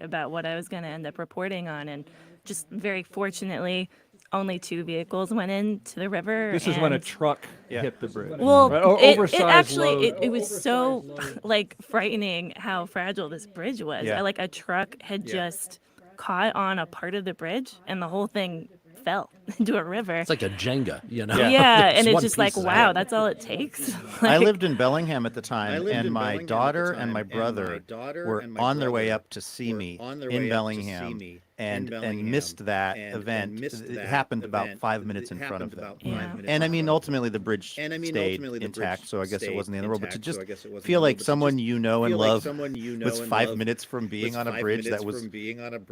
about what I was going to end up reporting on, and just very fortunately, only 2 vehicles went into the river. This is when a truck hit the bridge. Well, right? it actually load. it was so like frightening how fragile this bridge was. Yeah. Like a truck had just caught on a part of the bridge, and the whole thing fell into a river. It's like a Jenga, you know? Yeah, and it's one just like, piece is wow, out. that's all it takes. I Like, lived in Bellingham at the time, and my daughter and my brother were on their way up to see me in Bellingham, and missed that event. It happened about 5 minutes in front of them. Yeah. And I mean, ultimately the bridge stayed intact, so I guess it wasn't the end of the world. But to just feel like someone you know and love was 5 minutes from being on a bridge that was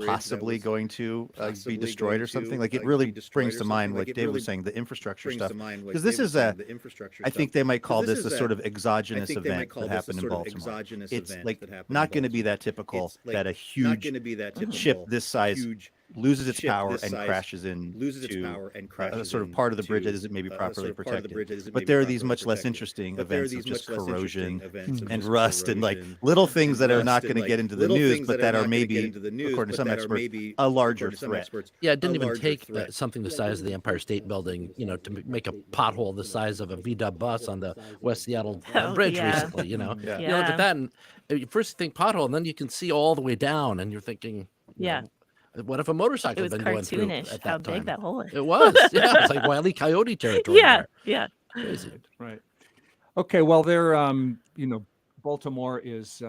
possibly going to be destroyed or something, like it really brings to mind, like Dave was saying, the infrastructure stuff. Because this is I think they might call this a sort of exogenous event that happened in Baltimore. It's like not going to be that typical that a huge ship this size loses its power and crashes into a sort of part of the bridge that isn't maybe properly protected. But there are these much less interesting events of just corrosion and rust and like little things that are not going to get into the news, but that are maybe, according to some experts, a larger threat. Yeah, it didn't even take something the size of the Empire State Building, you know, to make a pothole the size of a VW bus on the West Seattle Bridge recently, you know? Yeah. You look at that and you first think pothole, and then you can see all the way down, and you're thinking, you Yeah. know, what if a motorcycle it was had been going through cartoonish at how that big time? that hole is. It was, yeah. It's like Wile E. Coyote territory. Yeah, there. yeah. Crazy. Right. Okay. Well, they're Baltimore is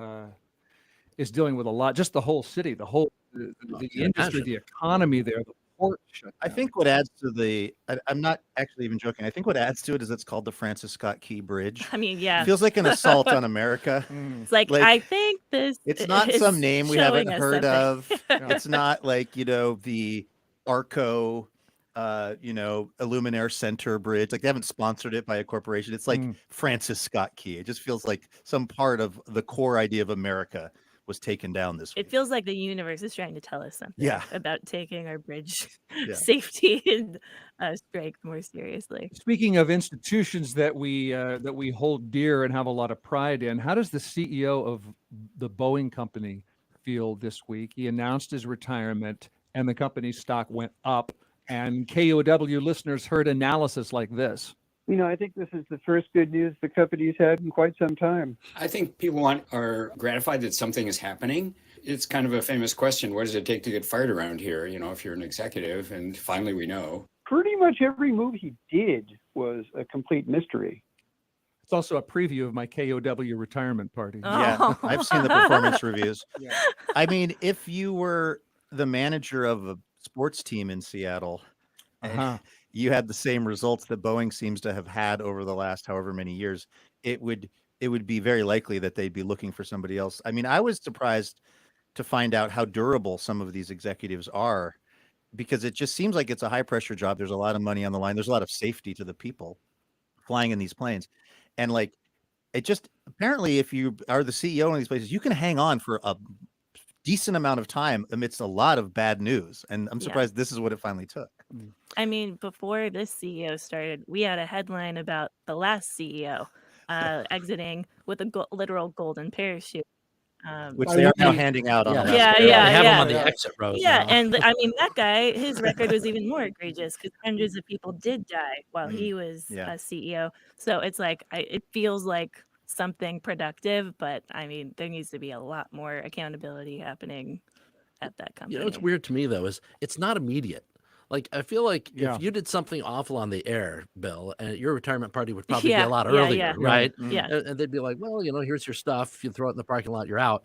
dealing with a lot. Just the whole city, the whole the industry, imagine. the economy there, the port shut I down. think what adds to I'm not actually even joking. I think what adds to it is it's called the Francis Scott Key Bridge. I mean, yeah. Feels like an assault on America. It's like, like, I think this It's not is some name we haven't showing us heard something. of. It's not like, the Arco, Illuminaire Center Bridge. Like they haven't sponsored it by a corporation. It's like Francis Scott Key. It just feels like some part of the core idea of America was taken down this It week. feels like the universe is trying to tell us something Yeah. about taking our bridge Yeah. safety and strength more seriously. Speaking of institutions that we hold dear and have a lot of pride in, how does the CEO of the Boeing company feel this week? He announced his retirement, and the company's stock went up. And KUOW listeners heard analysis like this. I think this is the first good news the company's had in quite some time. I think people are gratified that something is happening. It's kind of a famous question. What does it take to get fired around here? If you're an executive, and finally we know. Pretty much every move he did was a complete mystery. It's also a preview of my KUOW retirement party. Yeah, Oh. I've seen the performance reviews. Yeah. I mean, if you were the manager of a sports team in Seattle, Uh-huh. you had the same results that Boeing seems to have had over the last however many years, it would be very likely that they'd be looking for somebody else. I mean, I was surprised to find out how durable some of these executives are, because it just seems like it's a high pressure job. There's a lot of money on the line. There's a lot of safety to the people flying in these planes. And like, it just, apparently if you are the CEO in these places, you can hang on for a decent amount of time amidst a lot of bad news. And I'm Yeah. surprised this is what it finally took. I mean, before this CEO started, we had a headline about the last CEO exiting with a literal golden parachute. Which they are now handing out on. Yeah, Alaska Yeah, Airlines. yeah, They have them yeah. on the exit rows. Yeah, now. and I mean, that guy, his record was even more egregious because hundreds of people did die while he was Yeah. a CEO. So it's like, it feels like something productive, but I mean, there needs to be a lot more accountability happening at that company. What's weird to me though is it's not immediate. Like I feel like Yeah. if you did something awful on the air, Bill, and your retirement party would probably be Yeah, a lot yeah, earlier, yeah. right? Yeah. And they'd be like, well, here's your stuff. You throw it in the parking lot, you're out.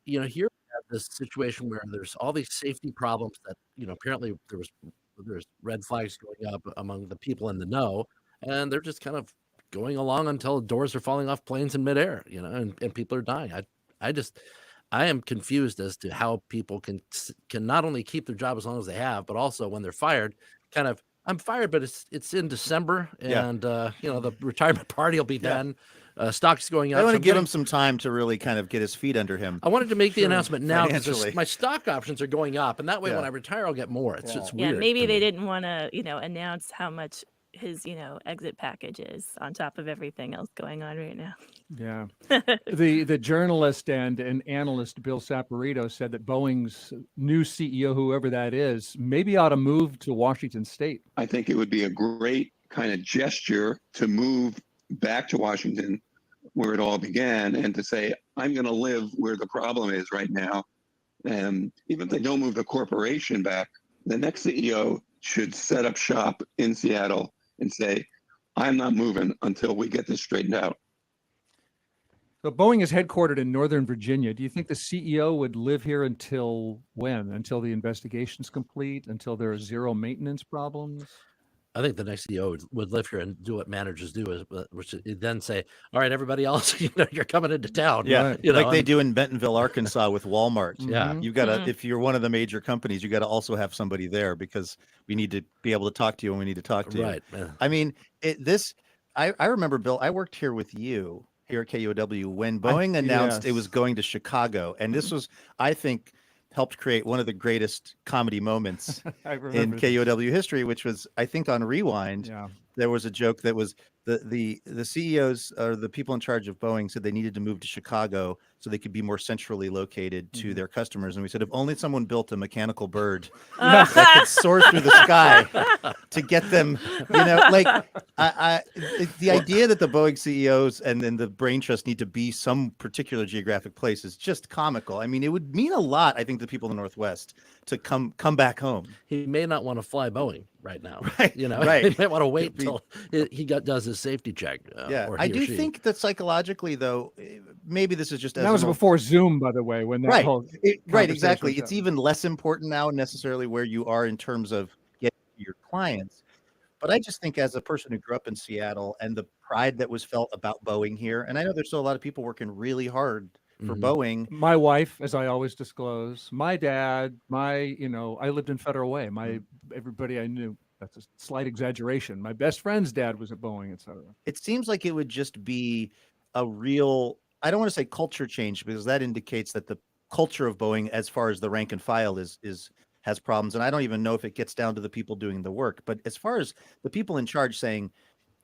Here we have this situation where there's all these safety problems that apparently there's red flags going up among the people in the know, and they're just kind of going along until doors are falling off planes in midair, and people are dying. I am confused as to how people can not only keep their job as long as they have, but also when they're fired, I'm fired, but it's in December, Yeah. and the retirement party will be done. Stock's going up. I want so to I'm give getting- him some time to really kind of get his feet under him. I wanted to make the announcement now because Financially. my stock options are going up, and that way Yeah. when I retire, I'll get more. It's Yeah. just Yeah, weird. maybe to they me. didn't want to, announce how much his exit packages on top of everything else going on right now. Yeah. The journalist and analyst Bill Saporito said that Boeing's new CEO, whoever that is, maybe ought to move to Washington State. I think it would be a great kind of gesture to move back to Washington, where it all began, and to say, I'm going to live where the problem is right now. And even if they don't move the corporation back, the next CEO should set up shop in Seattle and say, I'm not moving until we get this straightened out. So Boeing is headquartered in Northern Virginia. Do you think the CEO would live here until when? Until the investigation's complete? Until there are zero maintenance problems? I think the next CEO would live here and do what managers do, which is then say, all right, everybody else, you're coming into town. Yeah, like they do in Bentonville, Arkansas with Walmart. Yeah. You got to, if you're one of the major companies, you got to also have somebody there because we need to be able to talk to you when we need to talk to you. Right. I mean, I remember, Bill, I worked here with you here at KUOW when Boeing announced it was going to Chicago. And this was, I think, helped create one of the greatest comedy moments in KUOW history, which was, I think, on Rewind. Yeah. There was a joke that was the CEOs or the people in charge of Boeing said they needed to move to Chicago so they could be more centrally located to their customers. And we said, if only someone built a mechanical bird that could soar through the sky to get them, like the idea that the Boeing CEOs and then the brain trust need to be some particular geographic place is just comical. I mean, it would mean a lot, I think, to people in the Northwest to come back home. He may not want to fly Boeing right now. Right. Right. He might want to wait till he does his safety check. I do think that psychologically, though, maybe this is just that was before Zoom, by the way, when that whole exactly. It's even less important now necessarily where you are in terms of getting to your clients. But I just think as a person who grew up in Seattle and the pride that was felt about Boeing here, and I know there's still a lot of people working really hard for Boeing. My wife, as I always disclose, my dad, I lived in Federal Way. Everybody I knew, that's a slight exaggeration. My best friend's dad was at Boeing, etc. It seems like it would just be a real, I don't want to say culture change because that indicates that the culture of Boeing, as far as the rank and file has problems. And I don't even know if it gets down to the people doing the work. But as far as the people in charge saying,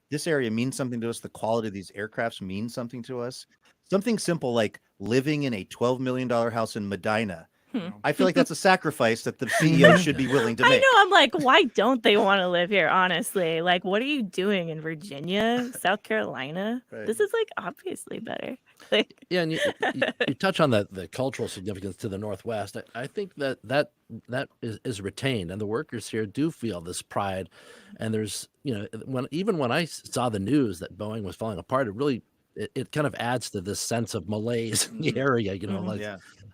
this area means something to us, the quality of these aircrafts means something to us, something simple like living in a $12 million house in Medina. I feel like that's a sacrifice that the CEO should be willing to make. I know. I'm like, why don't they want to live here? Honestly, like, what are you doing in Virginia, South Carolina? Right. This is like obviously better. Yeah, and you touch on the cultural significance to the Northwest. I think that is retained, and the workers here do feel this pride. And there's, when I saw the news that Boeing was falling apart, it really it kind of adds to this sense of malaise in the area.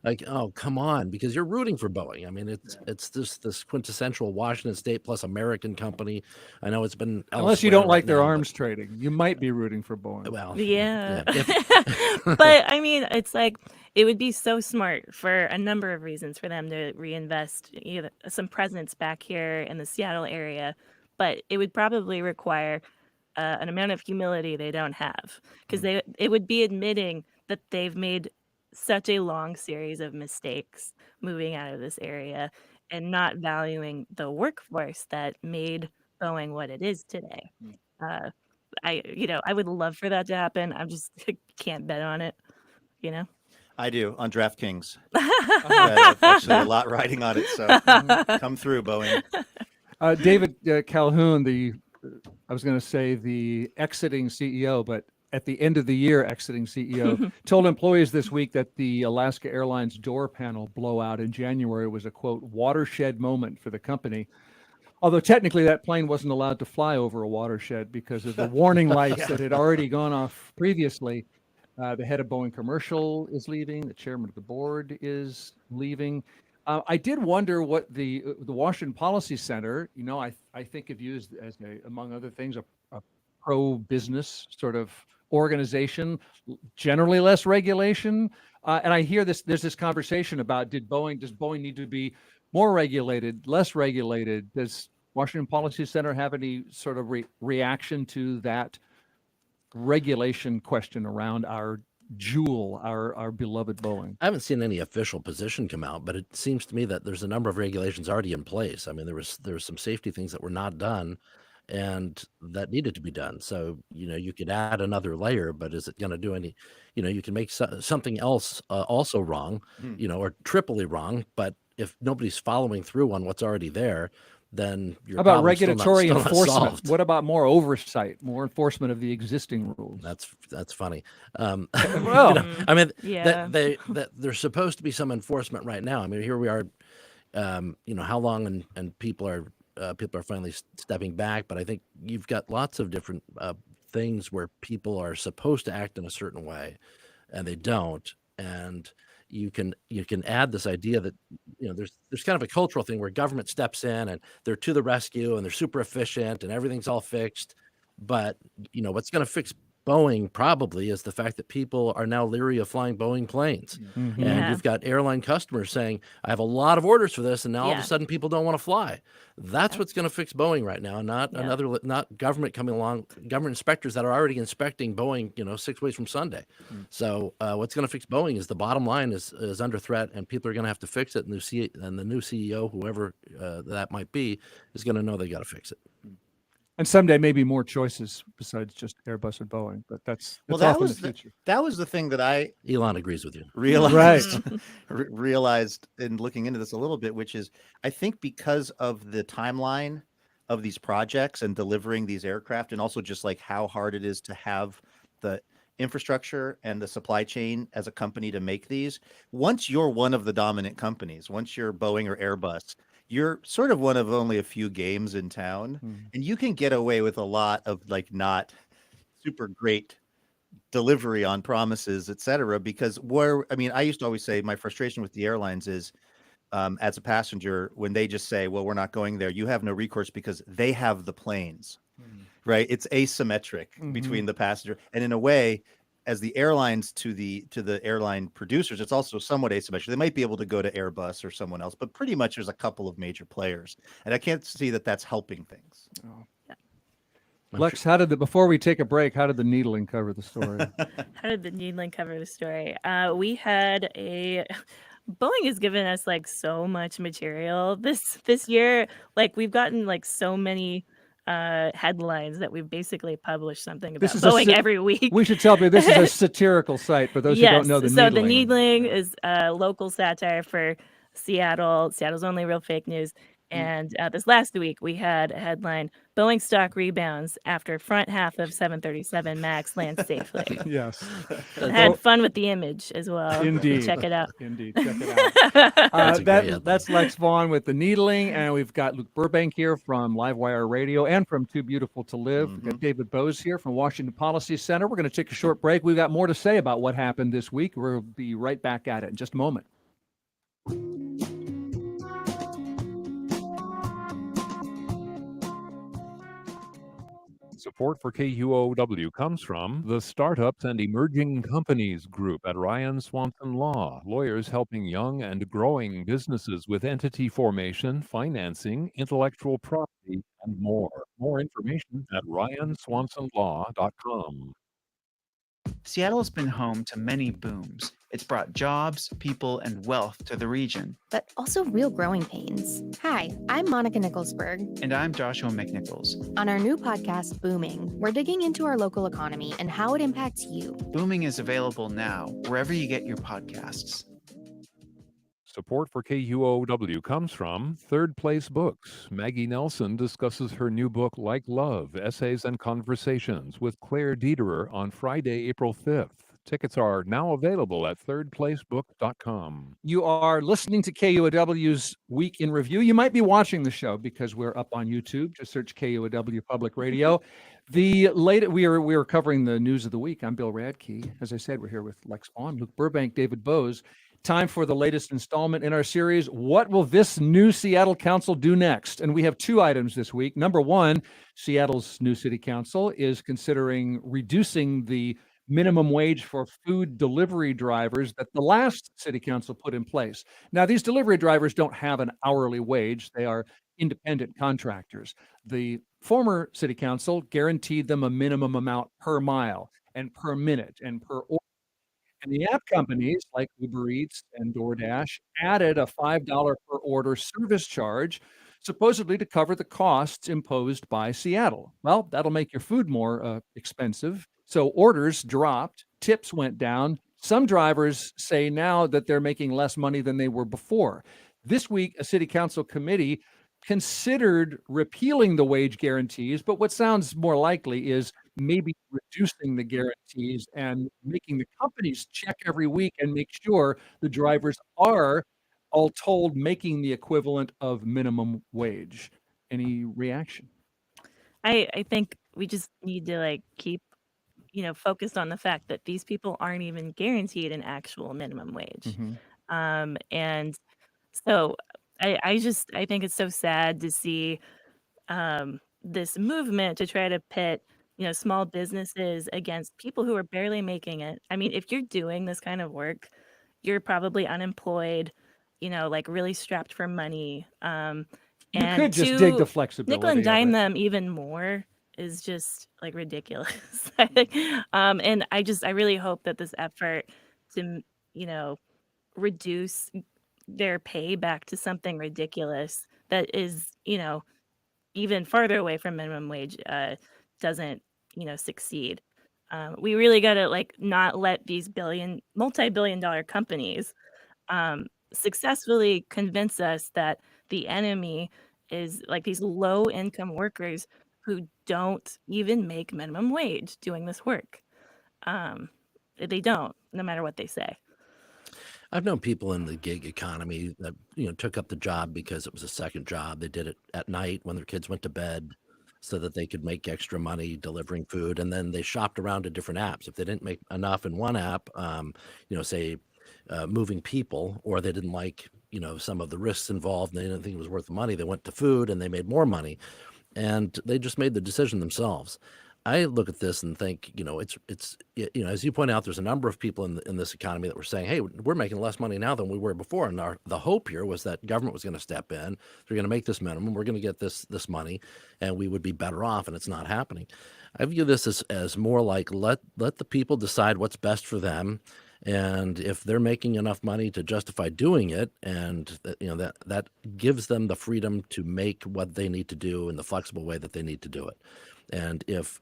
Like, oh, come on, because you're rooting for Boeing. I mean, it's this quintessential Washington State plus American company. I know it's been unless you don't like their arms trading, you might be rooting for Boeing. Well, yeah. But I mean, it's like it would be so smart for a number of reasons for them to reinvest some presence back here in the Seattle area, but it would probably require an amount of humility they don't have, because it would be admitting that they've made such a long series of mistakes moving out of this area and not valuing the workforce that made Boeing what it is today. I would love for that to happen. I just can't bet on it, I do on DraftKings. Actually, a lot riding on it. So come through, Boeing. David Calhoun, I was going to say the exiting CEO, but at the end of the year exiting CEO, told employees this week that the Alaska Airlines door panel blowout in January was a, quote, watershed moment for the company. Although technically that plane wasn't allowed to fly over a watershed because of the warning lights that had already gone off previously. The head of Boeing Commercial is leaving. The chairman of the board is leaving. I did wonder what the Washington Policy Center, I think of you as among other things, a pro-business sort of organization, generally less regulation. And I hear there's this conversation about does Boeing need to be more regulated, less regulated? Does Washington Policy Center have any sort of reaction to that regulation question around our jewel, our beloved Boeing? I haven't seen any official position come out, but it seems to me that there's a number of regulations already in place. I mean, there was some safety things that were not done, and that needed to be done. So, you could add another layer, but is it going to do any, you can make something else also wrong, or triply wrong. But if nobody's following through on what's already there, then your How about problem's regulatory still not enforcement? solved. What about more oversight, more enforcement of the existing rules? That's funny. Well, I mean, Yeah. there's supposed to be some enforcement right now. I mean, here we are, how long and people are finally stepping back, but I think you've got lots of different things where people are supposed to act in a certain way and they don't. And you can add this idea that there's kind of a cultural thing where government steps in and they're to the rescue and they're super efficient and everything's all fixed. But what's going to fix Boeing probably is the fact that people are now leery of flying Boeing planes. Mhm. And Yeah. you've got airline customers saying, I have a lot of orders for this, and now all of Yeah. a sudden people don't want to fly. That's what's going to fix Boeing right now, not Yeah. not government coming along, government inspectors that are already inspecting Boeing, 6 weeks from Sunday. So what's going to fix Boeing is the bottom line is under threat, and people are going to have to fix it. And the new CEO, whoever that might be, is going to know they got to fix it. And someday maybe more choices besides just Airbus and Boeing, but that's Well, off that in the was future. that was the thing that I Elon agrees with you. realized realized in looking into this a little bit, which is I think because of the timeline of these projects and delivering these aircraft, and also just like how hard it is to have the infrastructure and the supply chain as a company to make these. Once you're one of the dominant companies, once you're Boeing or Airbus, you're sort of one of only a few games in town, and you can get away with a lot of like not super great delivery on promises, et cetera, because I used to always say my frustration with the airlines is as a passenger, when they just say, well, we're not going there, you have no recourse because they have the planes, right? It's asymmetric between the passenger. And in a way, as the airlines to the airline producers, it's also somewhat asymmetric. They might be able to go to Airbus or someone else, but pretty much there's a couple of major players. And I can't see that that's helping things. Lex, before we take a break, how did the needling cover the story? How did the needling cover the story? We had Boeing has given us like so much material this year. Like we've gotten like so many headlines that we've basically published something about Boeing every week. We should tell people this is a satirical site for those who don't know the needling. So the needling is local satire for Seattle. Seattle's only real fake news. And this last week, we had a headline, Boeing stock rebounds after front half of 737 MAX lands safely. Yes. I had fun with the image as well. Indeed. Check it out. Indeed. Check it out. That's Lex Vaughn with the needling. And we've got Luke Burbank here from Livewire Radio and from Too Beautiful to Live. We've got David Boze here from Washington Policy Center. We're going to take a short break. We've got more to say about what happened this week. We'll be right back at it in just a moment. Support for KUOW comes from the Startups and Emerging Companies Group at Ryan Swanson Law, lawyers helping young and growing businesses with entity formation, financing, intellectual property, and more. More information at ryanswansonlaw.com. Seattle has been home to many booms. It's brought jobs, people, and wealth to the region. But also real growing pains. Hi, I'm Monica Nicholsberg. And I'm Joshua McNichols. On our new podcast, Booming, we're digging into our local economy and how it impacts you. Booming is available now, wherever you get your podcasts. Support for KUOW comes from Third Place Books. Maggie Nelson discusses her new book, Like Love, Essays and Conversations, with Claire Dederer on Friday, April 5th. Tickets are now available at thirdplacebook.com. You are listening to KUOW's Week in Review. You might be watching the show because we're up on YouTube. Just search KUOW Public Radio. We are covering the news of the week. I'm Bill Radke. As I said, we're here with Lex Vaughn, Luke Burbank, David Boze. Time for the latest installment in our series, What Will This New Seattle Council Do Next? And we have two items this week. Number one, Seattle's new city council is considering reducing the minimum wage for food delivery drivers that the last city council put in place. Now, these delivery drivers don't have an hourly wage. They are independent contractors. The former city council guaranteed them a minimum amount per mile and per minute and per order. And the app companies like Uber Eats and DoorDash added a $5 per order service charge supposedly to cover the costs imposed by Seattle. Well, that'll make your food more expensive. So orders dropped, tips went down. Some drivers say now that they're making less money than they were before. This week, a city council committee considered repealing the wage guarantees, but what sounds more likely is maybe reducing the guarantees and making the companies check every week and make sure the drivers are all told making the equivalent of minimum wage. Any reaction? I think we just need to like keep focused on the fact that these people aren't even guaranteed an actual minimum wage. And so I think it's so sad to see this movement to try to pit small businesses against people who are barely making it. I mean, if you're doing this kind of work, you're probably unemployed, like really strapped for money. You And could just dig the to flexibility nickel and of dime it. them even more is just like ridiculous. I think. And I really hope that this effort to reduce their pay back to something ridiculous that is even farther away from minimum wage doesn't succeed. We really got to like not let these multi-billion-dollar companies successfully convince us that the enemy is like these low income workers who don't even make minimum wage doing this work. They don't, no matter what they say. I've known people in the gig economy that took up the job because it was a second job. They did it at night when their kids went to bed so that they could make extra money delivering food, and then they shopped around to different apps. If they didn't make enough in one app, say moving people, or they didn't like some of the risks involved and they didn't think it was worth the money, they went to food and they made more money, and they just made the decision themselves. I look at this and think, it's as you point out, there's a number of people in this economy that were saying, hey, we're making less money now than we were before, and the hope here was that government was going to step in, they're going to make this minimum, we're going to get this money, and we would be better off, and it's not happening. I view this as more like let the people decide what's best for them, and if they're making enough money to justify doing it, and that gives them the freedom to make what they need to do in the flexible way that they need to do it. And if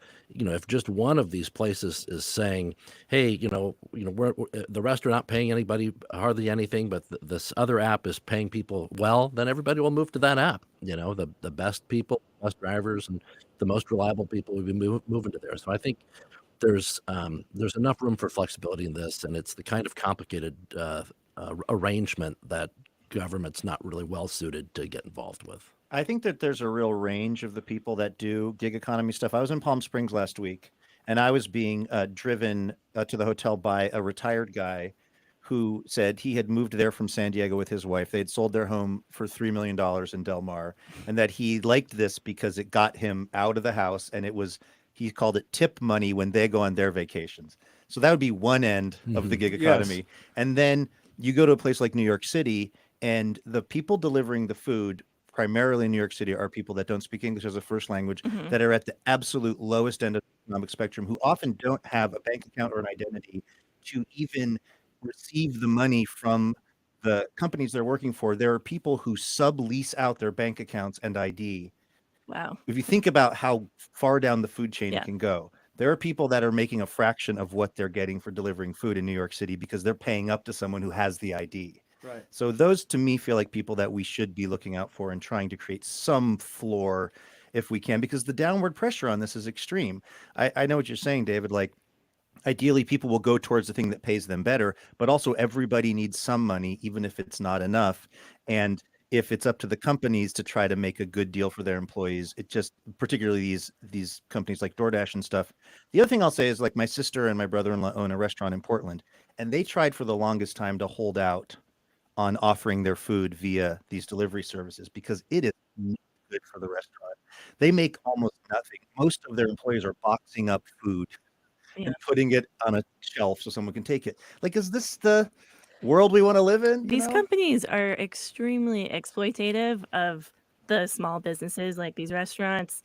just one of these places is saying, hey, we're the rest are not paying anybody hardly anything, but this other app is paying people well, then everybody will move to that app. The best people, best drivers, and the most reliable people will be moving to there. So I think there's enough room for flexibility in this, and it's the kind of complicated arrangement that government's not really well suited to get involved with. I think that there's a real range of the people that do gig economy stuff. I was in Palm Springs last week, and I was being driven to the hotel by a retired guy who said he had moved there from San Diego with his wife. They had sold their home for $3 million in Del Mar, and that he liked this because it got him out of the house, and he called it tip money when they go on their vacations. So that would be one end of the gig economy. Yes. And then you go to a place like New York City, and the people delivering the food primarily in New York City are people that don't speak English as a first language, that are at the absolute lowest end of the economic spectrum, who often don't have a bank account or an identity to even receive the money from the companies they're working for. There are people who sublease out their bank accounts and ID. Wow. If you think about how far down the food chain it can go, there are people that are making a fraction of what they're getting for delivering food in New York City because they're paying up to someone who has the ID. Right. So those, to me, feel like people that we should be looking out for and trying to create some floor if we can, because the downward pressure on this is extreme. I know what you're saying, David. Like, ideally, people will go towards the thing that pays them better, but also everybody needs some money, even if it's not enough. And if it's up to the companies to try to make a good deal for their employees, it just, particularly these companies like DoorDash and stuff. The other thing I'll say is, like, my sister and my brother-in-law own a restaurant in Portland, and they tried for the longest time to hold out on offering their food via these delivery services because it is not good for the restaurant. They make almost nothing. Most of their employees are boxing up food and putting it on a shelf so someone can take it. Like, is this the world we want to live in? These companies are extremely exploitative of the small businesses, like these restaurants,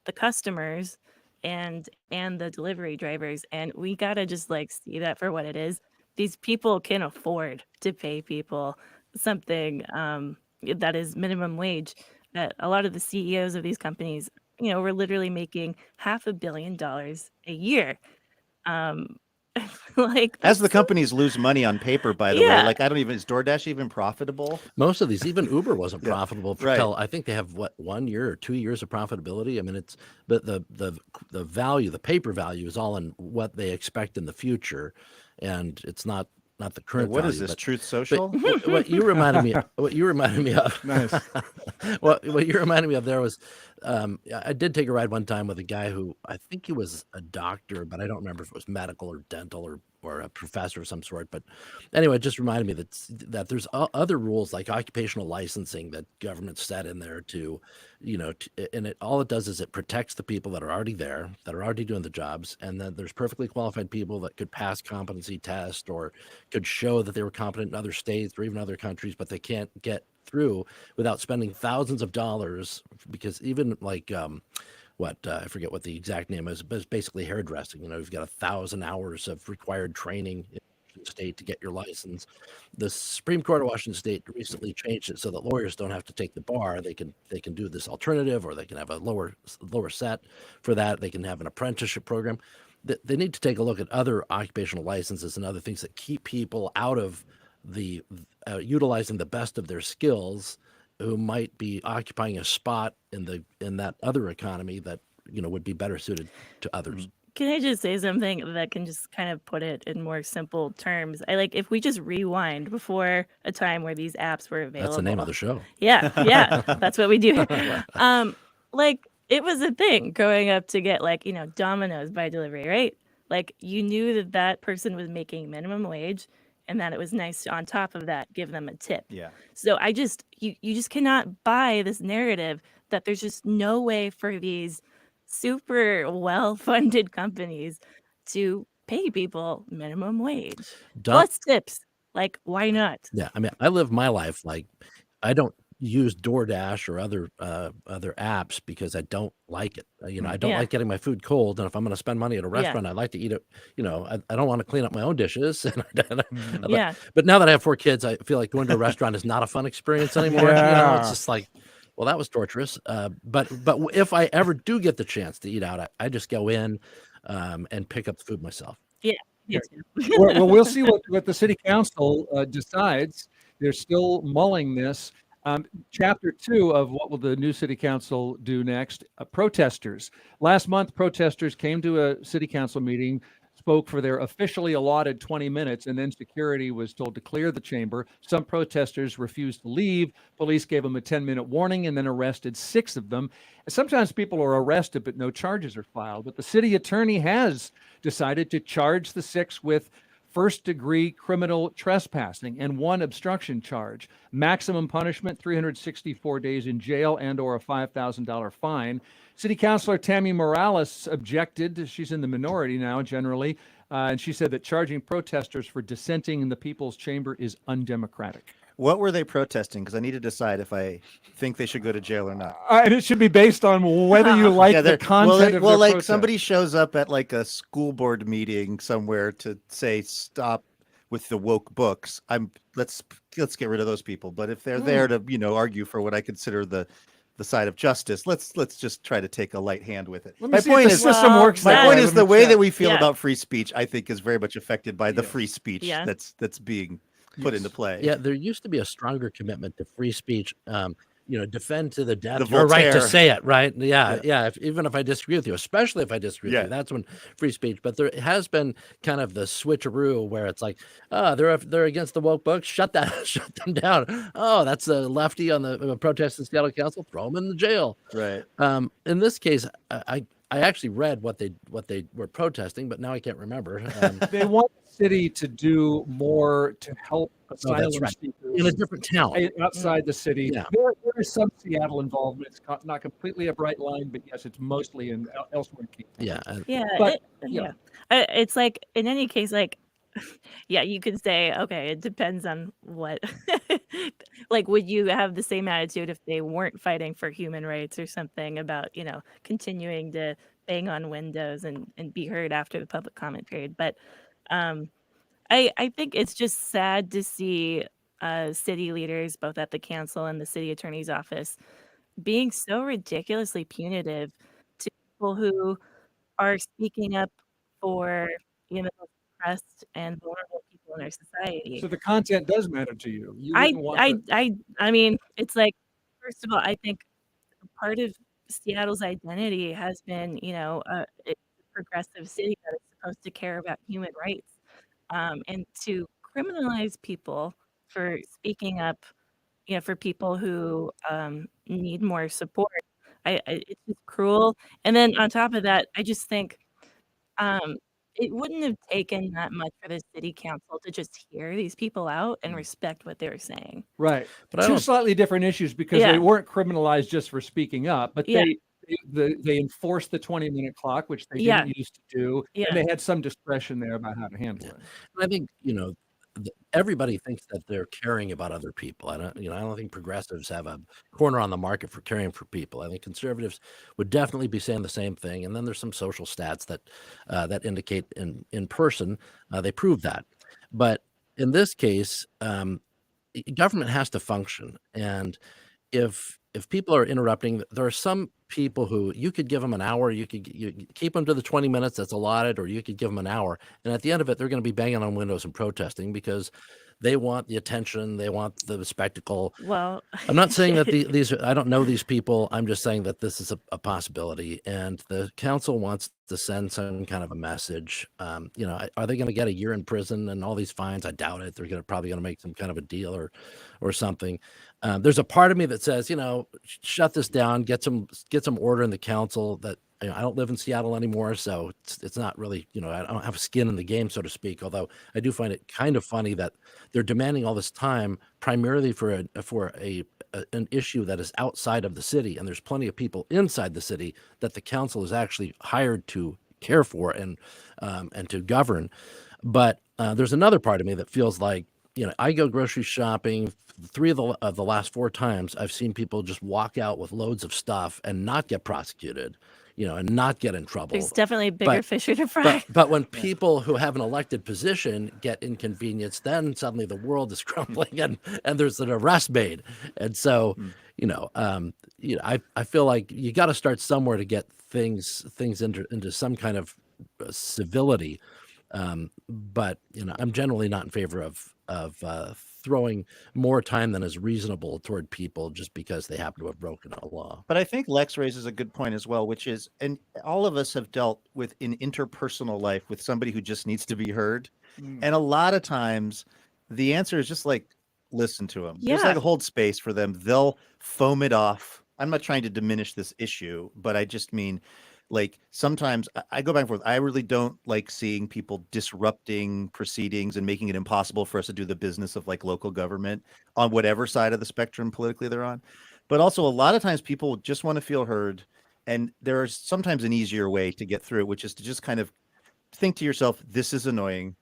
the customers, and the delivery drivers. And we gotta just like see that for what it is. These people can afford to pay people something that is minimum wage. that a lot of the CEOs of these companies, were literally making $500 million a year. Like, As the that's companies lose money on paper, by the way, Yeah. like is DoorDash even profitable? Most of these, even Uber wasn't Yeah, profitable right. till I think they have 1 year or 2 years of profitability. I mean, it's the value, the paper value is all in what they expect in the future, and it's not the Yeah, current what value. is this, But Truth Social? what you reminded me of Nice. what you reminded me of there was I did take a ride one time with a guy who I think he was a doctor, but I don't remember if it was medical or dental or a professor of some sort. But anyway, it just reminded me that there's other rules like occupational licensing that government set in there to, and all it does is it protects the people that are already there, that are already doing the jobs, and then there's perfectly qualified people that could pass competency test or could show that they were competent in other states or even other countries, but they can't get through without spending thousands of dollars, because even like I forget what the exact name is, but it's basically hairdressing. You've got 1,000 hours of required training in Washington State to get your license. The Supreme Court of Washington State recently changed it so that lawyers don't have to take the bar. They can do this alternative, or they can have a lower set for that. They can have an apprenticeship program. They need to take a look at other occupational licenses and other things that keep people out of the utilizing the best of their skills, who might be occupying a spot in that other economy that would be better suited to others. Can I just say something that can just kind of put it in more simple terms? If we just rewind before a time where these apps were available. That's the name of the show. Yeah, that's what we do here. It was a thing growing up to get Domino's by delivery, right? You knew that person was making minimum wage, and that it was nice to, on top of that, give them a tip. Yeah. So you just cannot buy this narrative that there's just no way for these super well-funded companies to pay people minimum wage plus tips. Why not? Yeah, I mean, I live my life I don't use DoorDash or other apps because I don't like it. I don't like getting my food cold, and if I'm going to spend money at a restaurant, I'd like to eat it. I don't want to clean up my own dishes. But now that I have 4 kids, I feel like going to a restaurant is not a fun experience anymore. It's just well, that was torturous. But if I ever do get the chance to eat out, I just go in and pick up the food myself. Yeah, me too. Well, we'll see what the city council decides. They're still mulling this. Chapter 2 of what will the new city council do next? Protesters. Last month, protesters came to a city council meeting, spoke for their officially allotted 20 minutes, and then security was told to clear the chamber. Some protesters refused to leave. Police gave them a 10-minute warning and then arrested 6 of them. Sometimes people are arrested, but no charges are filed. But the city attorney has decided to charge the 6 with first-degree criminal trespassing and 1 obstruction charge. Maximum punishment, 364 days in jail and or a $5,000 fine. City Councilor Tammy Morales objected. She's in the minority now, generally, and she said that charging protesters for dissenting in the People's Chamber is undemocratic. What were they protesting? Because I need to decide if I think they should go to jail or not. And it should be based on whether you like the content of their protest. Somebody shows up at a school board meeting somewhere to say stop with the woke books. Let's get rid of those people. But if they're there to argue for what I consider the side of justice, let's just try to take a light hand with it. My point is the way that we feel about free speech, I think, is very much affected by the free speech that's being put into play. Yeah, there used to be a stronger commitment to free speech. Defend to the death your right to say it, right? Yeah. Even if I disagree with you, especially if I disagree with you, that's when free speech. But there has been kind of the switcheroo where it's they're against the woke books, shut them down. Oh, that's a lefty on the protest in Seattle Council, throw them in the jail. Right. In this case, I actually read what they were protesting, but now I can't remember. They want the city to do more to help asylum seekers in a different town outside the city. Yeah. There is some Seattle involvement. It's not completely a bright line, but yes, it's mostly elsewhere. It's in any case, you could say, okay, it depends on what, would you have the same attitude if they weren't fighting for human rights or something about, continuing to bang on windows and be heard after the public comment period. But I think it's just sad to see city leaders, both at the council and the city attorney's office, being so ridiculously punitive to people who are speaking up for, the oppressed and vulnerable people in our society. So the content does matter to you. You I wouldn't want I the I mean, it's like, first of all, I think part of Seattle's identity has been, it's a progressive city that is supposed to care about human rights. And to criminalize people for speaking up, for people who need more support, it's just cruel. And then on top of that, I just think um, it wouldn't have taken that much for the city council to just hear these people out and respect what they were saying. right. But I Two don't. slightly different issues because they Yeah. weren't criminalized just for speaking up, but Yeah. they enforced the 20-minute clock, which they Yeah. didn't used to do, Yeah. and they had some discretion there about how to handle it. I think everybody thinks that they're caring about other people. I don't think progressives have a corner on the market for caring for people. I think conservatives would definitely be saying the same thing. And then there's some social stats that indicate in person they prove that. But in this case, government has to function, and if people are interrupting, there are some people who you could give them an hour, you keep them to the 20 minutes that's allotted, or you could give them an hour. And at the end of it, they're going to be banging on windows and protesting because they want the attention, they want the spectacle. Well, I'm not saying that these I don't know these people. I'm just saying that this is a possibility, and the council wants to send some kind of a message. Are they going to get a year in prison and all these fines? I doubt it. They're probably going to make some kind of a deal or something. There's a part of me that says, shut this down, get some order in the council. That I don't live in Seattle anymore, so it's not really, I don't have skin in the game, so to speak. Although I do find it kind of funny that they're demanding all this time primarily for an issue that is outside of the city, and there's plenty of people inside the city that the council is actually hired to care for and to govern. But there's another part of me that feels like, I go grocery shopping. 3 of the last 4 times I've seen people just walk out with loads of stuff and not get prosecuted, and not get in trouble. there's definitely bigger fish to fry. But when people who have an elected position get inconvenienced, then suddenly the world is crumbling and there's an arrest made. And so, I feel like you got to start somewhere to get things into some kind of civility. But I'm generally not in favor of throwing more time than is reasonable toward people just because they happen to have broken a law. But I think Lex raises a good point as well, which is, and all of us have dealt with in interpersonal life with somebody who just needs to be heard. And a lot of times the answer is just like, listen to them. Just like hold space for them. They'll foam it off. I'm not trying to diminish this issue, but I just mean, like, sometimes I go back and forth. I really don't like seeing people disrupting proceedings and making it impossible for us to do the business of like local government on whatever side of the spectrum politically they're on. But also a lot of times people just want to feel heard. And there is sometimes an easier way to get through it, which is to just kind of think to yourself, this is annoying.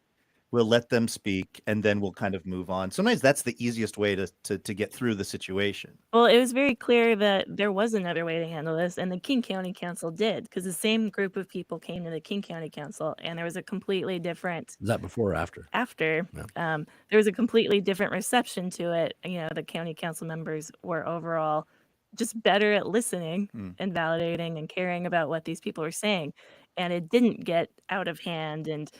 We'll let them speak and then we'll kind of move on. Sometimes that's the easiest way to get through the situation. Well, it was very clear that there was another way to handle this, and the King County Council did, because the same group of people came to the King County Council, and there was a completely different. Is that before or after? After. Yeah. There was a completely different reception to it. The county council members were overall just better at listening and validating and caring about what these people were saying, and it didn't get out of hand. And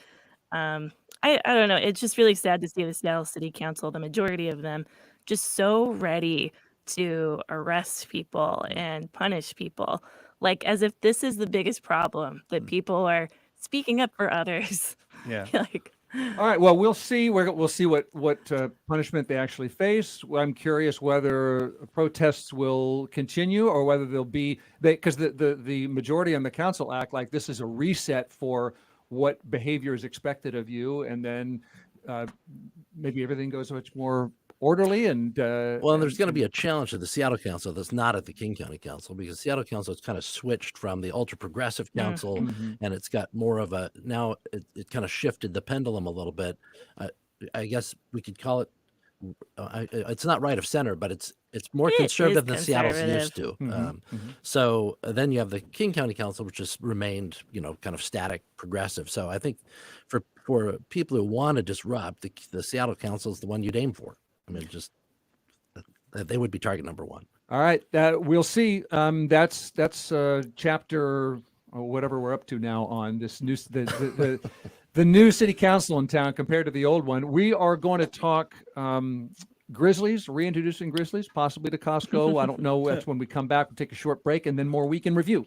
I don't know. It's just really sad to see the Seattle City Council, the majority of them, just so ready to arrest people and punish people, like as if this is the biggest problem, that people are speaking up for others. Yeah. Like, All right. Well, we'll see. We'll see what punishment they actually face. I'm curious whether protests will continue or whether they'll be because the majority on the council act like this is a reset for what behavior is expected of you, and then maybe everything goes much more orderly. And well, and there's going to be a challenge to the Seattle Council that's not at the King County Council, because Seattle Council has kind of switched from the ultra progressive council, and it's got more of a now it kind of shifted the pendulum a little bit. I guess we could call it. It's not right of center, but it's more conservative than Seattle's used to. So then you have the King County Council, which has remained, kind of static progressive. So I think for people who want to disrupt, the Seattle Council is the one you'd aim for. I mean, just They would be target number one. All right, we'll see. That's chapter or whatever we're up to now on this new the new city council in town compared to the old one. We are going to talk grizzlies, reintroducing grizzlies, possibly to Costco. I don't know. That's when we come back. We'll take a short break and then more Week in Review.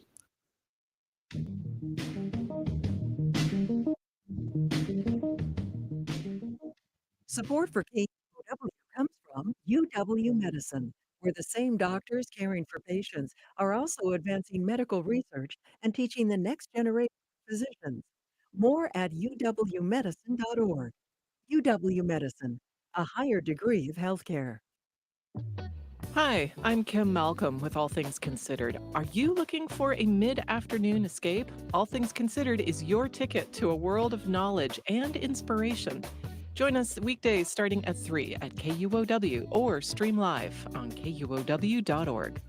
Support for KUOW comes from UW Medicine, where the same doctors caring for patients are also advancing medical research and teaching the next generation of physicians. More at uwmedicine.org. UW Medicine, a higher degree of healthcare. Hi, I'm Kim Malcolm with All Things Considered. Are you looking for a mid-afternoon escape? All Things Considered is your ticket to a world of knowledge and inspiration. Join us weekdays starting at 3 at KUOW or stream live on KUOW.org.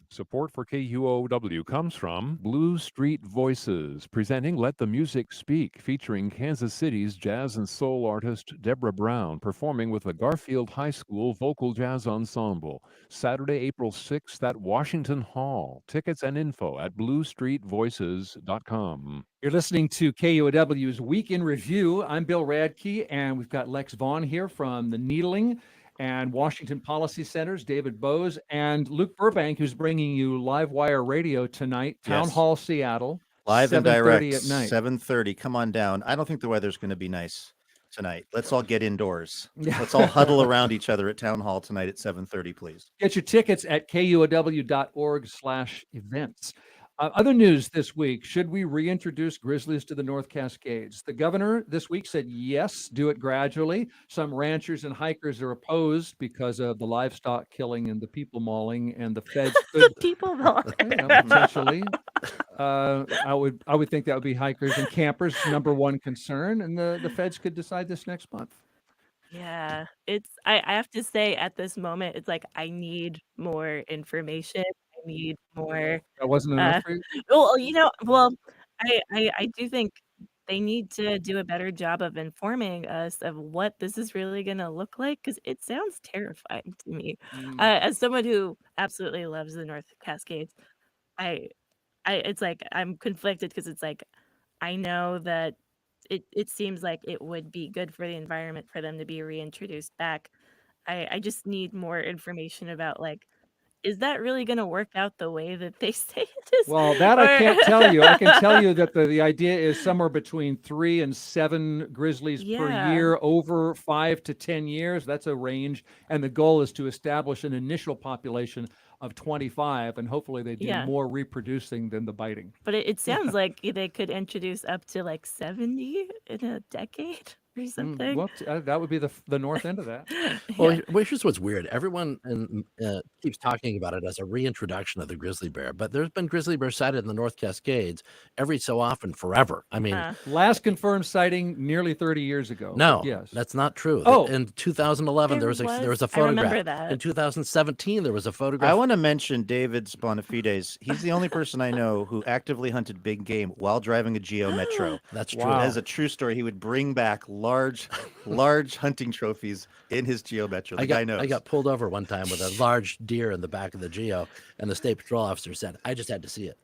Support for KUOW comes from Blue Street Voices, presenting Let the Music Speak, featuring Kansas City's jazz and soul artist Deborah Brown, performing with the Garfield High School Vocal Jazz Ensemble, Saturday, April 6th at Washington Hall. Tickets and info at bluestreetvoices.com. You're listening to KUOW's Week in Review. I'm Bill Radke, and we've got Lex Vaughn here from the Needling and Washington Policy Centers, David Boze, and Luke Burbank, who's bringing you live wire radio tonight, Town Hall, Seattle, live and direct at night. 7:30. Come on down. I don't think the weather's going to be nice tonight. Let's all get indoors. Let's all huddle around each other at Town Hall tonight at 7:30, please. Get your tickets at KUOW.org/events. Other news this week, should we reintroduce grizzlies to the North Cascades? The governor this week said yes, do it gradually. Some ranchers and hikers are opposed because of the livestock killing and the people mauling, and the feds could people mauling. Potentially. I would think that would be hikers and campers' number one concern, and the feds could decide this next month. Yeah, I have to say at this moment, it's like I need more information. I need more. That wasn't enough for you? I do think they need to do a better job of informing us of what this is really going to look like, because it sounds terrifying to me. As someone who absolutely loves the North Cascades, it's like I'm conflicted because it's like I know that it seems like it would be good for the environment for them to be reintroduced back. I just need more information about, like, is that really going to work out the way that they say it is? Well, that I can't tell you. I can tell you that the idea is somewhere between 3 and 7 grizzlies per year over 5 to 10 years. That's a range. And the goal is to establish an initial population of 25, and hopefully they do more reproducing than the biting. But it sounds like they could introduce up to like 70 in a decade or something. Well, that would be the north end of that. Well, here's what's weird. Everyone keeps talking about it as a reintroduction of the grizzly bear, but there's been grizzly bear sighted in the North Cascades every so often forever. I mean, last confirmed sighting nearly 30 years ago. No, yes, that's not true. Oh, in 2011 there was a photograph. I remember that. In 2017 there was a photograph. I want to mention David's Bonafides. He's the only person I know who actively hunted big game while driving a Geo Metro. That's true. Wow. That is a true story. He would bring back large hunting trophies in his Geo Metro. The guy knows. I got pulled over one time with a large deer in the back of the Geo, and the state patrol officer said, "I just had to see it."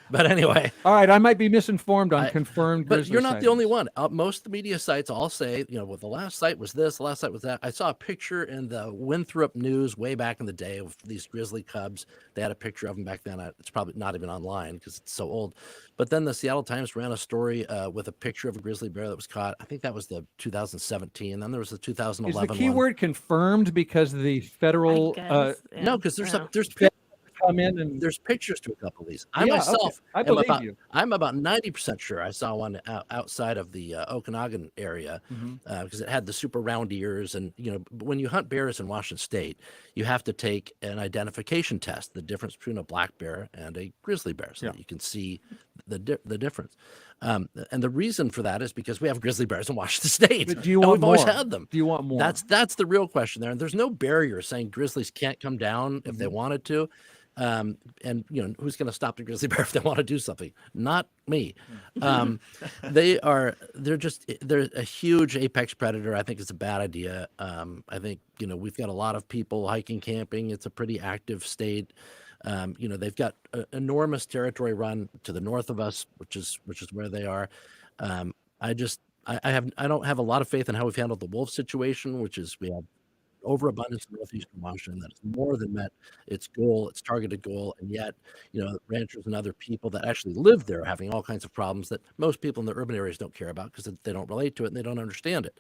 But anyway. All right, I might be misinformed on confirmed But grizzly you're not sightings. the only one. Most of the media sites all say, well, the last site was this, the last site was that. I saw a picture in the Winthrop News way back in the day of these grizzly cubs. They had a picture of them back then. It's probably not even online because it's so old. But then the Seattle Times ran a story with a picture of a grizzly bear that was caught. I think that was the 2017. Then there was the 2011 Is the keyword confirmed because the federal no, because there's come in and there's pictures to a couple of these. I myself, I believe you. I'm about 90% sure I saw one outside of the Okanagan area because it had the super round ears. And when you hunt bears in Washington State, you have to take an identification test, the difference between a black bear and a grizzly bear, so that you can see the difference. And the reason for that is because we have grizzly bears in Washington State. But do you and want we've always more? had them. Do you want more? That's the real question there. And there's no barrier saying grizzlies can't come down if they wanted to. And who's going to stop the grizzly bear if they want to do something? Not me. They're a huge apex predator. I think it's a bad idea. I think we've got a lot of people hiking, camping. It's a pretty active state. They've got enormous territory run to the north of us, which is where they are. I don't have a lot of faith in how we've handled the wolf situation, which is we have overabundance in northeastern Washington that has more than met its goal, its targeted goal, and yet, ranchers and other people that actually live there are having all kinds of problems that most people in the urban areas don't care about because they don't relate to it and they don't understand it.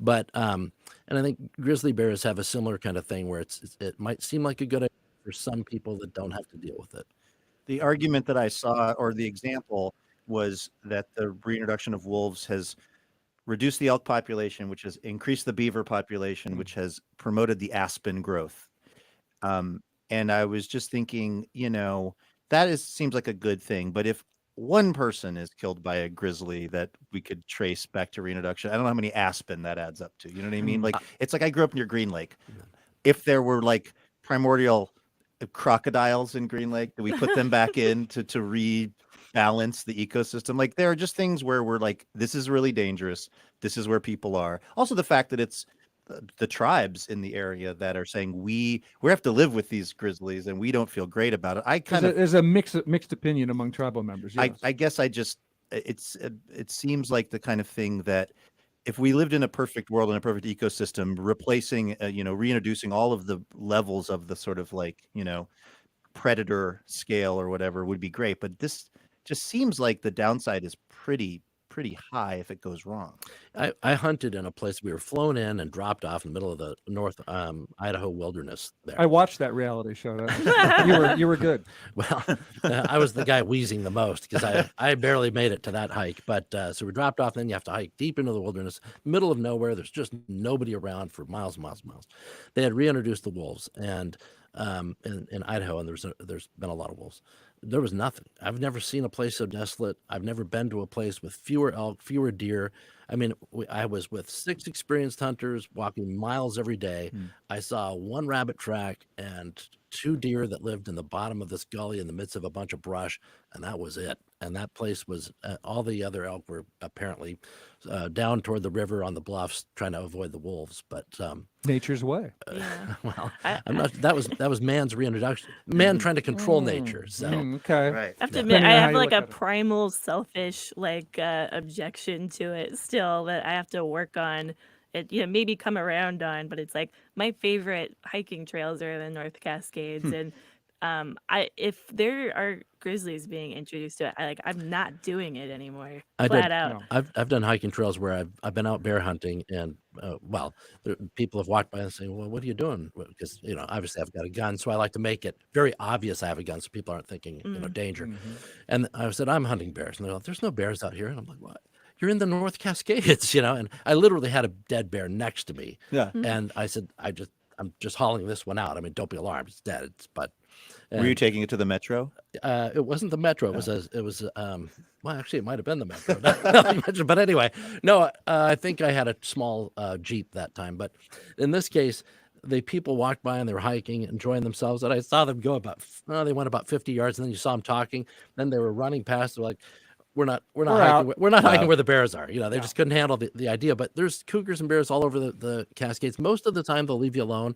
But and I think grizzly bears have a similar kind of thing where it might seem like a good idea for some people that don't have to deal with it. The argument that I saw, or the example, was that the reintroduction of wolves has reduced the elk population, which has increased the beaver population, which has promoted the aspen growth. And I was just thinking, seems like a good thing. But if one person is killed by a grizzly that we could trace back to reintroduction, I don't know how many aspen that adds up to. You know what I mean? Like, it's like I grew up near Green Lake. If there were like primordial crocodiles in Green Lake, do we put them back in to rebalance the ecosystem? Like, there are just things where we're like, this is really dangerous. This is where people are. Also, the fact that it's the tribes in the area that are saying we have to live with these grizzlies and we don't feel great about it. There's a mixed opinion among tribal members. Yes. I guess it seems like the kind of thing that if we lived in a perfect world, in a perfect ecosystem, replacing, reintroducing all of the levels of the sort of like, predator scale or whatever would be great. But this just seems like the downside is pretty high if it goes wrong. I hunted in a place we were flown in and dropped off in the middle of the North Idaho wilderness there. I watched that reality show. You were good. Well, I was the guy wheezing the most because I barely made it to that hike. But so we dropped off. Then you have to hike deep into the wilderness, middle of nowhere. There's just nobody around for miles and miles and miles. They had reintroduced the wolves and in Idaho, and there's been a lot of wolves. There was nothing. I've never seen a place so desolate. I've never been to a place with fewer elk, fewer deer. I mean, I was with 6 experienced hunters walking miles every day. I saw 1 rabbit track and 2 deer that lived in the bottom of this gully in the midst of a bunch of brush, and that was it. And that place was all the other elk were apparently down toward the river on the bluffs trying to avoid the wolves. But nature's way. Well, I'm not. That was man's reintroduction. Man trying to control nature. So okay, right. I have to admit, I have like a primal, selfish objection to it still that I have to work on. It maybe come around on, but it's like my favorite hiking trails are the North Cascades, and if there are grizzlies being introduced to it, I'm not doing it anymore. Flat out. No. I've done hiking trails where I've been out bear hunting, and people have walked by and saying, "Well, what are you doing?" Because obviously I've got a gun, so I like to make it very obvious I have a gun, so people aren't thinking danger. Mm-hmm. And I said, "I'm hunting bears," and they're like, "There's no bears out here," and I'm like, "What? You're in the North Cascades," and I literally had a dead bear next to me. Yeah. And I said, I'm just hauling this one out. I mean, don't be alarmed. It's dead. Were you taking it to the metro? It wasn't the metro. It was well, actually, it might have been the metro. But anyway, no, I think I had a small Jeep that time. But in this case, the people walked by and they were hiking, enjoying themselves. And I saw them go they went about 50 yards, and then you saw them talking. Then they were running past. They're like, we're not hiking where the bears are. They just couldn't handle the idea. But there's cougars and bears all over the Cascades. Most of the time they'll leave you alone.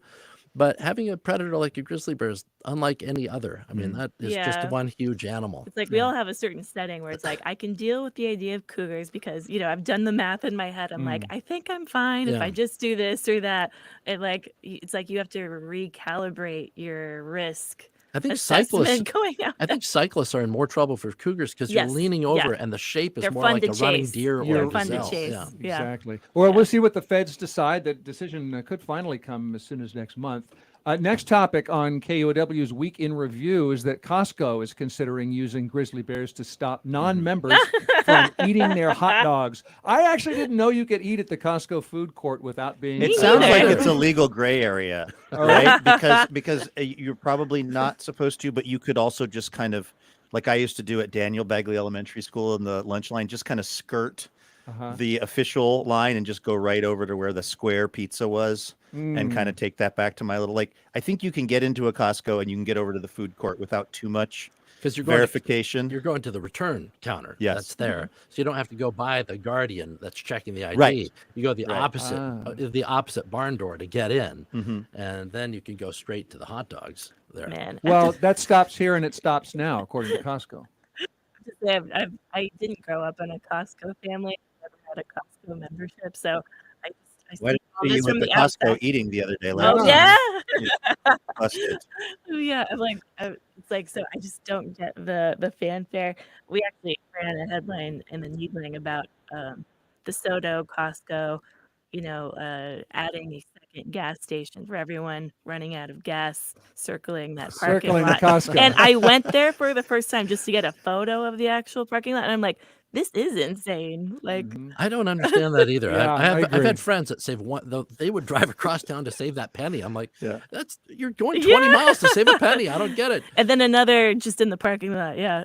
But having a predator like a grizzly bear is unlike any other. I mean, that is just one huge animal. It's like we all have a certain setting where it's like I can deal with the idea of cougars because I've done the math in my head. I'm like, I think I'm fine if I just do this or that. And it's like you have to recalibrate your risk. I think assessment going out. I think cyclists are in more trouble for cougars because you're leaning over and the shape is more like a running deer or a gazelle. Yeah. Exactly. Well, we'll see what the feds decide. The decision could finally come as soon as next month. Next topic on KUOW's Week in Review is that Costco is considering using grizzly bears to stop non-members from eating their hot dogs. I actually didn't know you could eat at the Costco food court without being. It sounds like it's a legal gray area, right? Because you're probably not supposed to, but you could also just kind of like I used to do at Daniel Bagley Elementary School in the lunch line, just kind of skirt the official line and just go right over to where the square pizza was and kind of take that back to my little, like, I think you can get into a Costco and you can get over to the food court without too much because you're verification. You're going to the return counter. Yes. That's there. So you don't have to go by the guardian that's checking the ID. Right. You go the Right. opposite barn door to get in, and then you can go straight to the hot dogs there. Man, Well, that stops here and it stops now, according to Costco. I didn't grow up in a Costco family. I never had a Costco membership, so I Why see did all you this at from the the Costco outside. eating the other day? Oh Larry? yeah. Busted. Yeah, I'm like, it's like, so I just don't get the fanfare. We actually ran a headline in the Needling about the Soto Costco, adding a second gas station for everyone running out of gas, circling that parking Circling the lot. Costco. And I went there for the first time just to get a photo of the actual parking lot, and I'm like, this is insane. Like, I don't understand that either. Yeah, I've agree. had friends that save one. They would drive across town to save that penny. I'm like, Yeah. You're going 20 miles to save a penny. I don't get it. and then another just in the parking lot. Yeah.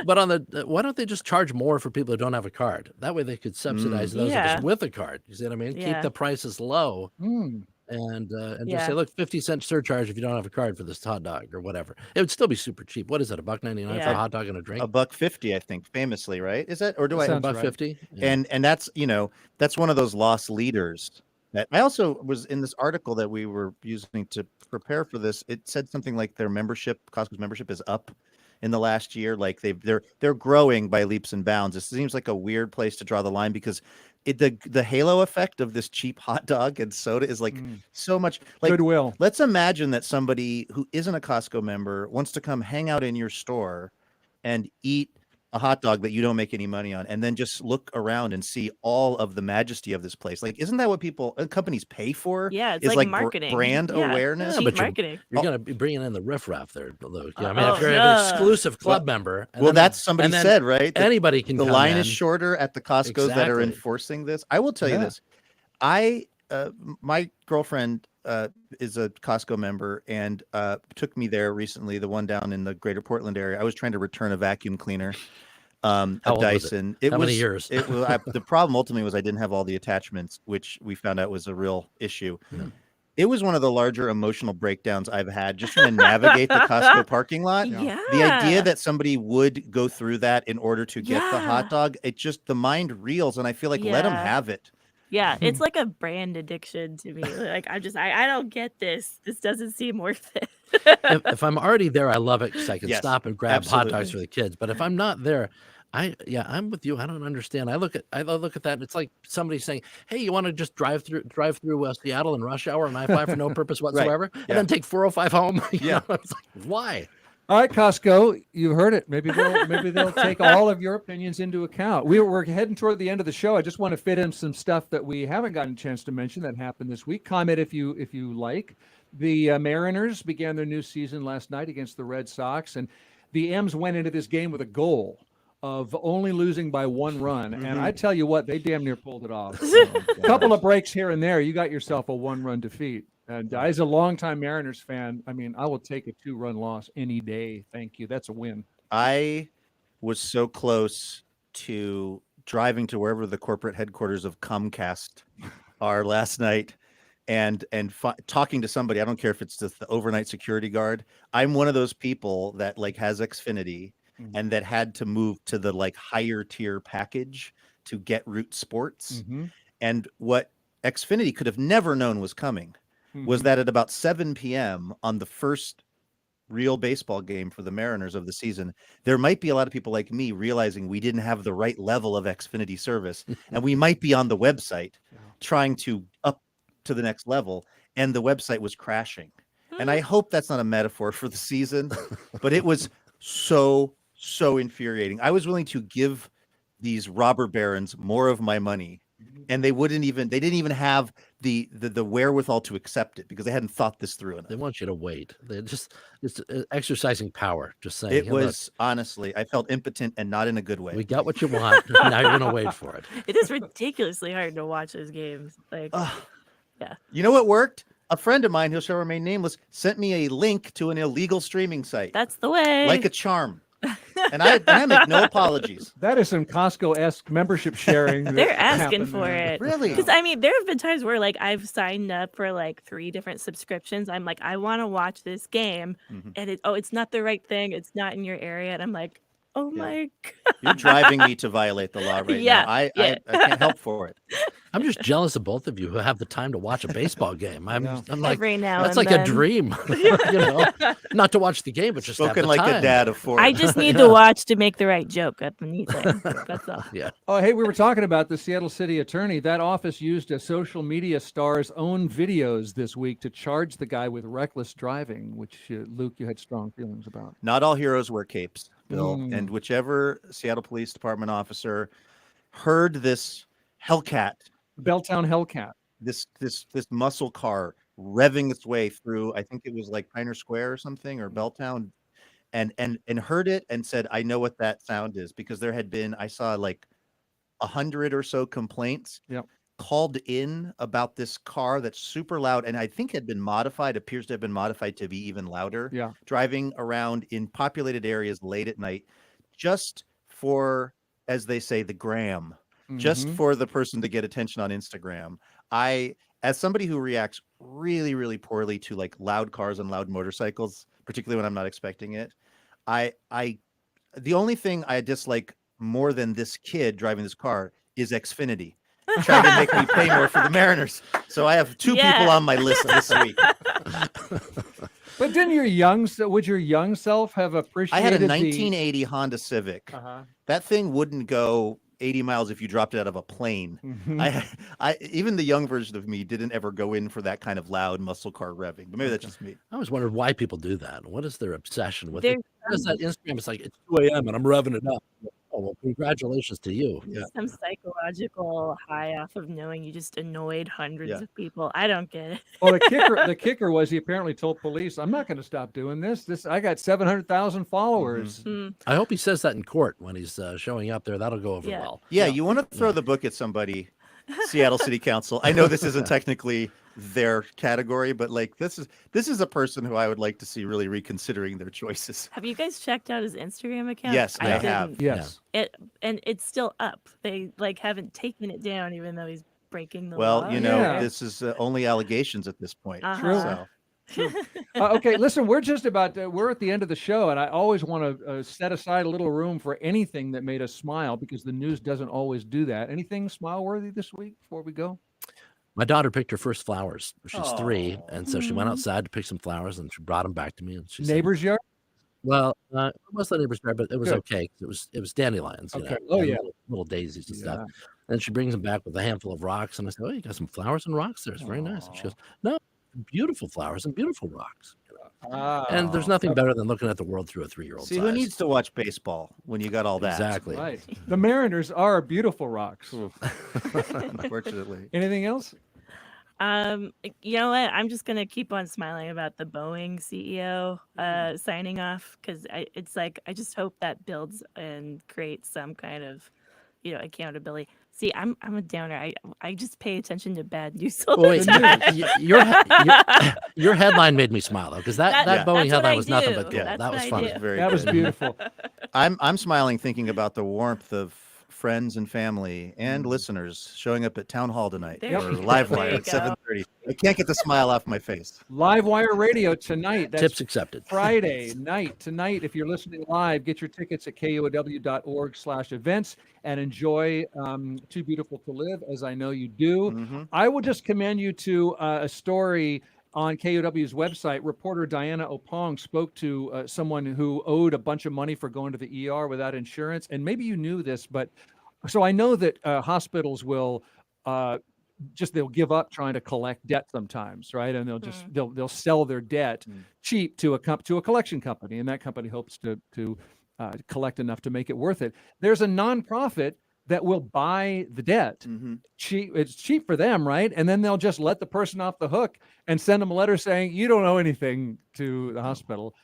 But on the why don't they just charge more for people who don't have a card? That way they could subsidize those that Yeah. just with a card. You see what I mean? Yeah. Keep the prices low Mm. and just Yeah. say, look, 50-cent surcharge if you don't have a card for this hot dog or whatever. It would still be super cheap. What is it? $1.99 for Yeah. a hot dog and a drink? $1.50, I think, famously, right? Is that, or do I? Sounds right. $1.50. Yeah. And that's, that's one of those lost leaders. That I also was in this article that we were using to prepare for this. It said something like their membership, Costco's membership, is up in the last year. Like they're growing by leaps and bounds. It seems like a weird place to draw the line because the halo effect of this cheap hot dog and soda is like so much. Like, Goodwill. let's imagine that somebody who isn't a Costco member wants to come hang out in your store and eat a hot dog that you don't make any money on, and then just look around and see all of the majesty of this place. Like, isn't that what companies pay for? Yeah, it's is like like marketing. brand Yeah. awareness. Cheap but marketing. You're going to be bringing in the riffraff there, Luke. I mean, Oh, if you're an no. exclusive club member, and Well, then- that's somebody and then said, right? that Anybody can the come line in. is shorter at the Costco's that are Exactly. enforcing this. I will tell you Yeah. this. My girlfriend is a Costco member and took me there recently, the one down in the greater Portland area. I was trying to return a vacuum cleaner, a How old was it? Dyson. How many years? The problem ultimately was I didn't have all the attachments, which we found out was a real issue. Yeah. It was one of the larger emotional breakdowns I've had just trying to navigate the Costco parking lot. Yeah. The idea that somebody would go through that in order to get the Yeah. hot dog, the mind reels, and I feel like let them Yeah. have it. Yeah, it's like a brand addiction to me. Like, I don't get this. This doesn't seem worth it. if I'm already there, I love it because I can Yes, stop and grab hot dogs absolutely. for the kids. But if I'm not there, I'm with you. I don't understand. I look at that. And it's like somebody saying, "Hey, you want to just drive through Seattle in rush hour on I-5 for no purpose whatsoever, Yeah. and then take 405 home?" You Yeah. know, it's like, why? All right, Costco, you heard it. Maybe they'll take all of your opinions into account. We're heading toward the end of the show. I just want to fit in some stuff that we haven't gotten a chance to mention that happened this week. Comment if you like. The Mariners began their new season last night against the Red Sox, and the M's went into this game with a goal of only losing by 1 run. And I tell you what, they damn near pulled it off. A couple of breaks here and there, you got yourself a 1-run defeat. And as a longtime Mariners fan, I mean, I will take a 2-run loss any day. Thank you. That's a win. I was so close to driving to wherever the corporate headquarters of Comcast are last night and talking to somebody. I don't care if it's just the overnight security guard. I'm one of those people that like has Xfinity and that had to move to the like higher tier package to get Root Sports. And what Xfinity could have never known was coming was that at about 7 p.m. on the first real baseball game for the Mariners of the season, there might be a lot of people like me realizing we didn't have the right level of Xfinity service, and we might be on the website trying to up to the next level, and the website was crashing. And I hope that's not a metaphor for the season, but it was so infuriating. I was willing to give these robber barons more of my money, and they didn't even have the wherewithal to accept it because they hadn't thought this through enough. They want you to wait. They're just exercising power. Just saying. It "Hey, look, was honestly, I felt impotent and not in a good way. we got what you want. Now you're gonna wait for it." It is ridiculously hard to watch those games. Like, yeah. You know what worked? A friend of mine, who shall remain nameless, sent me a link to an illegal streaming site. That's the way. Like a charm. And I make no apologies. That is some Costco-esque membership sharing. They're asking for it. Really? Because I mean, there have been times where like I've signed up for like 3 different subscriptions. I'm like, I want to watch this game, and it's not the right thing. It's not in your area, and I'm like, oh my God. You're driving me to violate the law right now. I can't help for it. I'm just jealous of both of you who have the time to watch a baseball game. I'm like, Every now that's and like then. a dream, not to watch the game, but just Spoken have the like time. a dad of 4. I just need to watch to make the right joke at the meeting. That's all. Yeah. Oh, hey, we were talking about the Seattle City Attorney. That office used a social media star's own videos this week to charge the guy with reckless driving, which, Luke, you had strong feelings about. Not all heroes wear capes, Bill. And whichever Seattle Police Department officer heard this Hellcat, Belltown Hellcat, this muscle car revving its way through, I think it was like Pioneer Square or something, or Belltown, and heard it and said, I know what that sound is, because there had been, I saw like 100 or so complaints called in about this car that's super loud, and I think had been modified, appears to have been modified to be even louder, driving around in populated areas late at night, just for, as they say, the gram, just for the person to get attention on Instagram. As somebody who reacts really, really poorly to like loud cars and loud motorcycles, particularly when I'm not expecting it, the only thing I dislike more than this kid driving this car is Xfinity trying to make me pay more for the Mariners. So I have 2 people on my list this week. But didn't would your young self have appreciated? I had a 1980 Honda Civic. That thing wouldn't go 80 miles if you dropped it out of a plane. Even the young version of me didn't ever go in for that kind of loud muscle car revving, but maybe that's just me. I always wondered why people do that. What is their obsession with it? Because that Instagram, it's like, it's 2 a.m. and I'm revving it up. Oh, well, congratulations to you. Some psychological high off of knowing you just annoyed hundreds of people. I don't get it. Well, the kicker was he apparently told police, I'm not going to stop doing this. I got 700,000 followers. I hope he says that in court when he's showing up there. That'll go over well. Yeah, you want to throw the book at somebody, Seattle City Council. I know this isn't technically their category, but like this is a person who I would like to see really reconsidering their choices. Have you guys checked out his Instagram account? Yes, I have. Yes. And it's still up. They like haven't taken it down, even though he's breaking the Well, law. this is only allegations at this point. Uh-huh. So. Okay, listen, we're just we're at the end of the show, and I always want to set aside a little room for anything that made us smile, because the news doesn't always do that. Anything smile worthy this week before we go? My daughter picked her first flowers. She's 3, and so she went outside to pick some flowers, and she brought them back to me. And she Neighbor's yard? Well, it was the neighbor's yard, but it was okay. It was dandelions. Okay. Little daisies and stuff. And she brings them back with a handful of rocks, and I said, "Oh, you got some flowers and rocks there. It's very nice." And she goes, "No, beautiful flowers and beautiful rocks." And there's nothing better than looking at the world through a 3-year-old's See, eyes. who needs to watch baseball when you got all that? Exactly. Right. The Mariners are beautiful rocks. Unfortunately. Anything else? You know what? I'm just gonna keep on smiling about the Boeing CEO signing off, because it's like I just hope that builds and creates some kind of accountability. See, I'm a downer. I just pay attention to bad news all the time. Your headline made me smile though, because that Boeing that's what I headline was nothing but do. gold. That's That was what I funny. do. That was beautiful. I'm smiling thinking about the warmth of friends and family and listeners showing up at Town Hall tonight There or you go. Live There Wire you at go. 7:30. I can't get the smile off my face. Live Wire Radio tonight. That's Tips accepted. Friday night. Tonight, if you're listening live, get your tickets at KUOW.org/events and enjoy Too Beautiful to Live, as I know you do. I will just commend you to a story on KUOW's website. Reporter Diana Opong spoke to someone who owed a bunch of money for going to the ER without insurance. And maybe you knew this, but so I know that hospitals will they'll give up trying to collect debt sometimes, right? And they'll just they'll sell their debt cheap to a collection company, and that company hopes to collect enough to make it worth it. There's a nonprofit that will buy the debt cheap. It's cheap for them, right? And then they'll just let the person off the hook and send them a letter saying you don't owe anything to the hospital.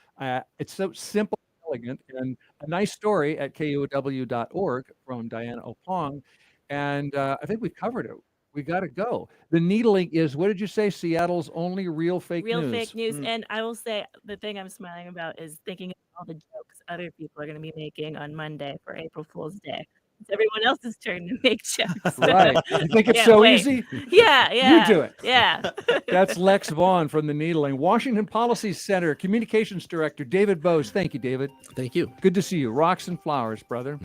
It's so simple, elegant, and a nice story at KUOW.org from Diana Opong. And I think we've covered it. We got to go. The needling is, what did you say? Seattle's only real fake news. Real fake news. And I will say the thing I'm smiling about is thinking of all the jokes other people are going to be making on Monday for April Fool's Day. It's everyone else's turn to make jokes. Right. You think it's Can't so wait. easy? Yeah, yeah. You do it. Yeah. That's Lex Vaughn from the Needling. Washington Policy Center Communications Director David Boze. Thank you, David. Thank you. Good to see you. Rocks and flowers, brother.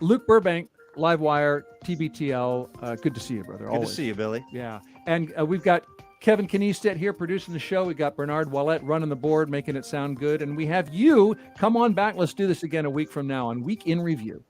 Luke Burbank, Livewire, TBTL. Good to see you, brother. Good Always. to see you, Billy. Yeah. And we've got Kevin Kniestedt here producing the show. We got Bernard Ouellette running the board, making it sound good. And we have you. Come on back. Let's do this again a week from now on Week in Review.